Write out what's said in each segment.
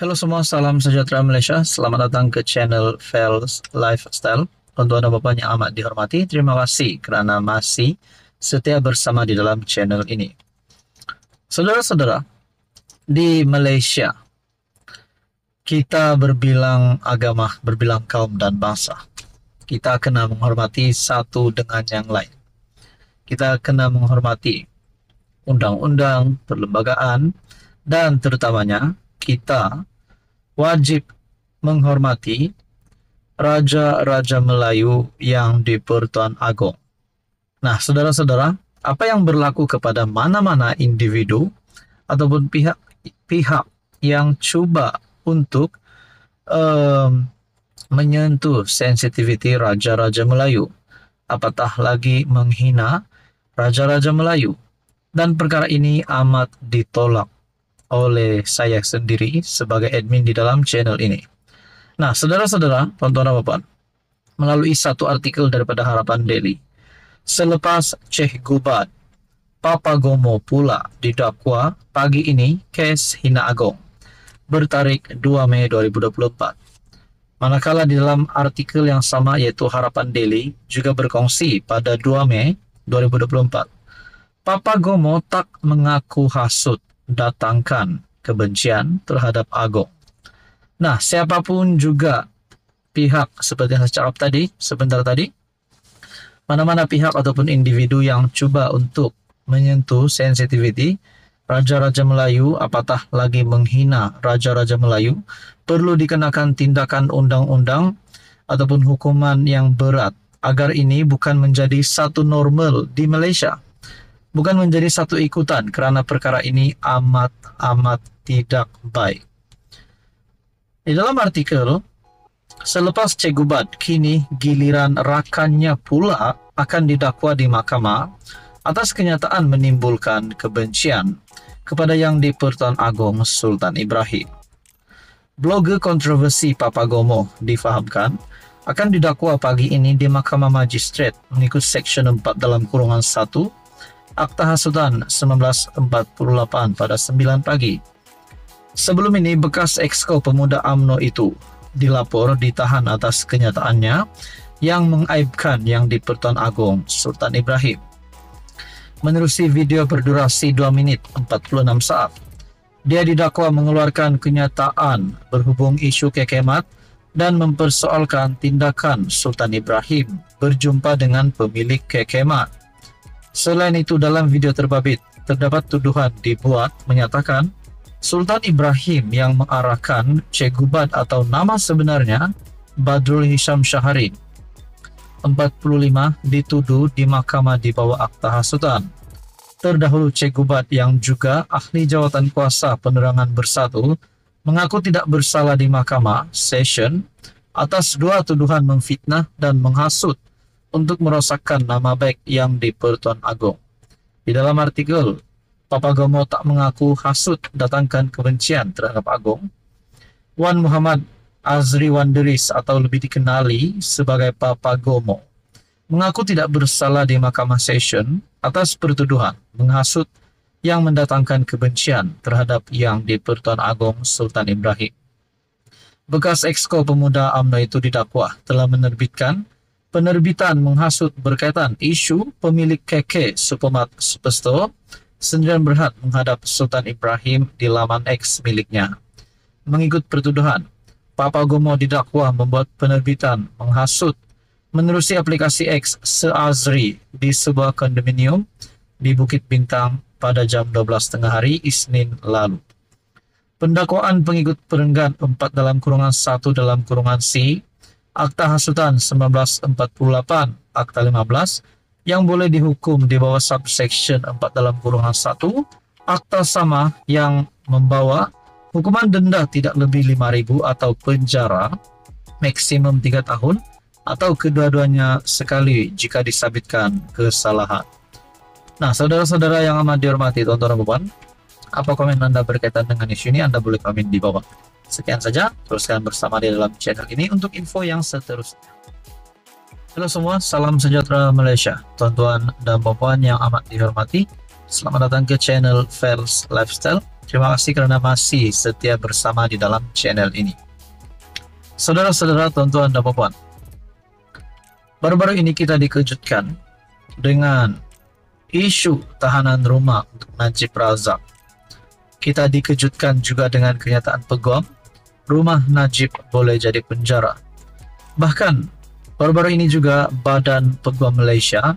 Halo semua, salam sejahtera Malaysia. Selamat datang ke channel Fels Lifestyle. Untuk Anda Bapak yang amat dihormati, terima kasih kerana masih setia bersama di dalam channel ini. Saudara-saudara, di Malaysia, kita berbilang agama, berbilang kaum dan bangsa. Kita kena menghormati satu dengan yang lain. Kita kena menghormati undang-undang, perlembagaan, dan terutamanya kita wajib menghormati Raja-Raja Melayu yang di Pertuan Agong. Nah, saudara-saudara, apa yang berlaku kepada mana-mana individu ataupun pihak yang cuba untuk menyentuh sensitiviti Raja-Raja Melayu, apatah lagi menghina Raja-Raja Melayu. Dan perkara ini amat ditolak oleh saya sendiri sebagai admin di dalam channel ini. Nah, saudara-saudara, tuan-tuan dan puan, melalui satu artikel daripada Harapan Daily, selepas Sheikh Gubad Papagomo pula didakwa pagi ini kes hina agong bertarik 2 Mei 2024. Manakala di dalam artikel yang sama iaitu Harapan Daily juga berkongsi pada 2 Mei 2024, Papagomo tak mengaku hasut datangkan kebencian terhadap Agong. Nah, siapapun juga pihak seperti yang saya cakap tadi, sebentar tadi, mana-mana pihak ataupun individu yang cuba untuk menyentuh sensitiviti Raja-Raja Melayu, apatah lagi menghina Raja-Raja Melayu, perlu dikenakan tindakan undang-undang ataupun hukuman yang berat agar ini bukan menjadi satu normal di Malaysia. Bukan menjadi satu ikutan kerana perkara ini amat tidak baik. Di dalam artikel, selepas Cik Gubad, kini giliran rakannya pula akan didakwa di mahkamah atas kenyataan menimbulkan kebencian kepada Yang di-Pertuan Agong Sultan Ibrahim. Blogger kontroversi Papagomo difahamkan akan didakwa pagi ini di Mahkamah Magistrat mengikut Seksyen 4 dalam kurungan 1 Akta Hasutan 1948 pada 9 pagi. Sebelum ini, bekas Exco Pemuda UMNO itu dilapor ditahan atas kenyataannya yang mengaibkan Yang di-Pertuan Agong Sultan Ibrahim. Menerusi video berdurasi 2 minit 46 saat, dia didakwa mengeluarkan kenyataan berhubung isu kekemat dan mempersoalkan tindakan Sultan Ibrahim berjumpa dengan pemilik kekemat. Selain itu, dalam video terbabit, terdapat tuduhan dibuat menyatakan Sultan Ibrahim yang mengarahkan Cik Gubad atau nama sebenarnya Badrul Hisham Shaharin, 45, dituduh di mahkamah di bawah Akta Hasutan. Terdahulu Cik Gubad yang juga ahli jawatan kuasa penerangan bersatu mengaku tidak bersalah di mahkamah session atas dua tuduhan memfitnah dan menghasut untuk merosakkan nama baik Yang di-Pertuan Agong. Di dalam artikel, Papagomo tak mengaku hasut datangkan kebencian terhadap Agong. Wan Muhammad Azri Wanderis atau lebih dikenali sebagai Papagomo mengaku tidak bersalah di mahkamah session atas pertuduhan menghasut yang mendatangkan kebencian terhadap Yang di-Pertuan Agong Sultan Ibrahim. Bekas Exco Pemuda UMNO itu didakwa telah menerbitkan penerbitan menghasut berkaitan isu pemilik KK Supermart Superstore sendirian berhad menghadap Sultan Ibrahim di laman X miliknya. Mengikut pertuduhan, Papagomo didakwa membuat penerbitan menghasut menerusi aplikasi X Se-Azri di sebuah kondominium di Bukit Bintang pada jam 12.30 hari Isnin lalu. Pendakwaan pengikut perenggan 4 dalam kurungan 1 dalam kurungan C Akta Hasutan 1948, Akta 15, yang boleh dihukum di bawah subsection 4 dalam kurungan 1, akta sama yang membawa hukuman denda tidak lebih 5,000 atau penjara maksimum 3 tahun atau kedua-duanya sekali jika disabitkan kesalahan. Nah, saudara-saudara yang amat dihormati, tuan-tuan dan puan, apa komen Anda berkaitan dengan isu ini? Anda boleh komen di bawah. Sekian saja, teruskan bersama di dalam channel ini untuk info yang seterusnya. Halo semua, salam sejahtera Malaysia. Tuan-tuan dan puan yang amat dihormati, selamat datang ke channel Fels Lifestyle. Terima kasih karena masih setia bersama di dalam channel ini. Saudara-saudara, tuan-tuan dan puan, baru-baru ini kita dikejutkan dengan isu tahanan rumah untuk Najib Razak. Kita dikejutkan juga dengan kenyataan peguam rumah Najib boleh jadi penjara. Bahkan baru-baru ini juga Badan Peguam Malaysia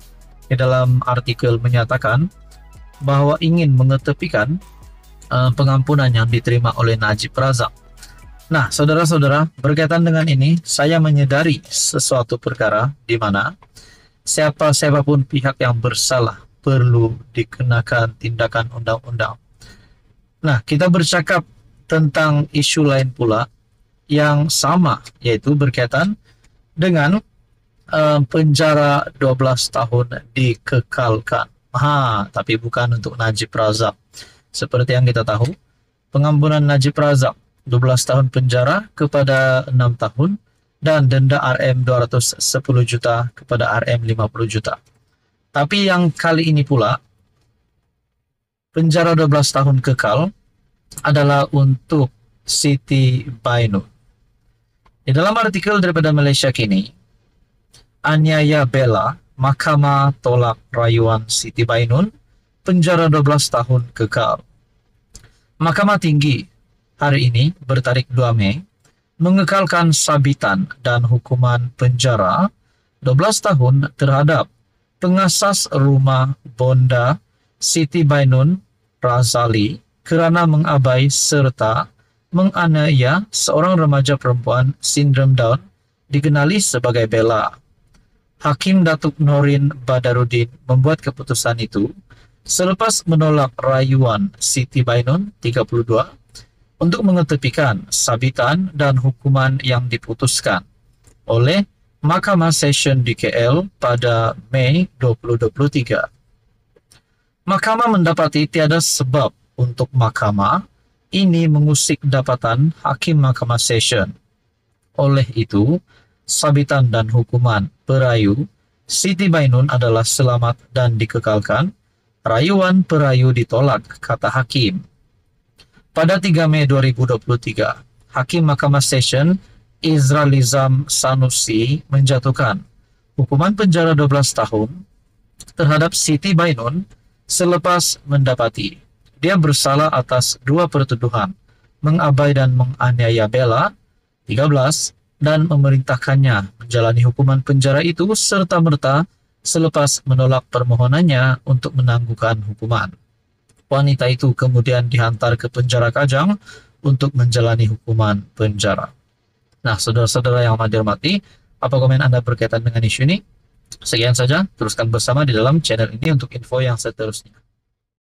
di dalam artikel menyatakan bahwa ingin mengetepikan pengampunan yang diterima oleh Najib Razak. Nah, saudara-saudara, berkaitan dengan ini, saya menyadari sesuatu perkara di mana siapapun pihak yang bersalah perlu dikenakan tindakan undang-undang. Nah, kita bercakap tentang isu lain pula yang sama, yaitu berkaitan dengan penjara 12 tahun dikekalkan. Tapi bukan untuk Najib Razak. Seperti yang kita tahu, pengampunan Najib Razak 12 tahun penjara kepada 6 tahun dan denda RM 210 juta kepada RM 50 juta. Tapi yang kali ini pula, penjara 12 tahun kekal adalah untuk Siti Bainun. Di dalam artikel daripada Malaysia Kini, aniaya bela, Mahkamah tolak rayuan Siti Bainun, penjara 12 tahun kekal. Mahkamah Tinggi hari ini bertarikh 2 Mei mengekalkan sabitan dan hukuman penjara 12 tahun terhadap pengasas rumah bonda Siti Bainun Razali kerana mengabai serta menganiaya seorang remaja perempuan sindrom Down dikenali sebagai Bella. Hakim Datuk Norin Badaruddin membuat keputusan itu selepas menolak rayuan Siti Bainun 32 untuk mengetepikan sabitan dan hukuman yang diputuskan oleh Mahkamah Session di KL pada Mei 2023. Mahkamah mendapati tiada sebab untuk mahkamah ini mengusik dapatan Hakim Mahkamah Session. Oleh itu, sabitan dan hukuman perayu Siti Bainun adalah selamat dan dikekalkan. Rayuan perayu ditolak, kata Hakim. Pada 3 Mei 2023, Hakim Mahkamah Session Izralizam Sanusi menjatuhkan hukuman penjara 12 tahun terhadap Siti Bainun selepas mendapati dia bersalah atas 2 pertuduhan, mengabai dan menganiaya Bella 13 dan memerintahkannya menjalani hukuman penjara itu serta-merta selepas menolak permohonannya untuk menangguhkan hukuman. Wanita itu kemudian dihantar ke penjara Kajang untuk menjalani hukuman penjara. Nah, saudara-saudara yang amat dihormati, apa komen Anda berkaitan dengan isu ini? Sekian saja, teruskan bersama di dalam channel ini untuk info yang seterusnya.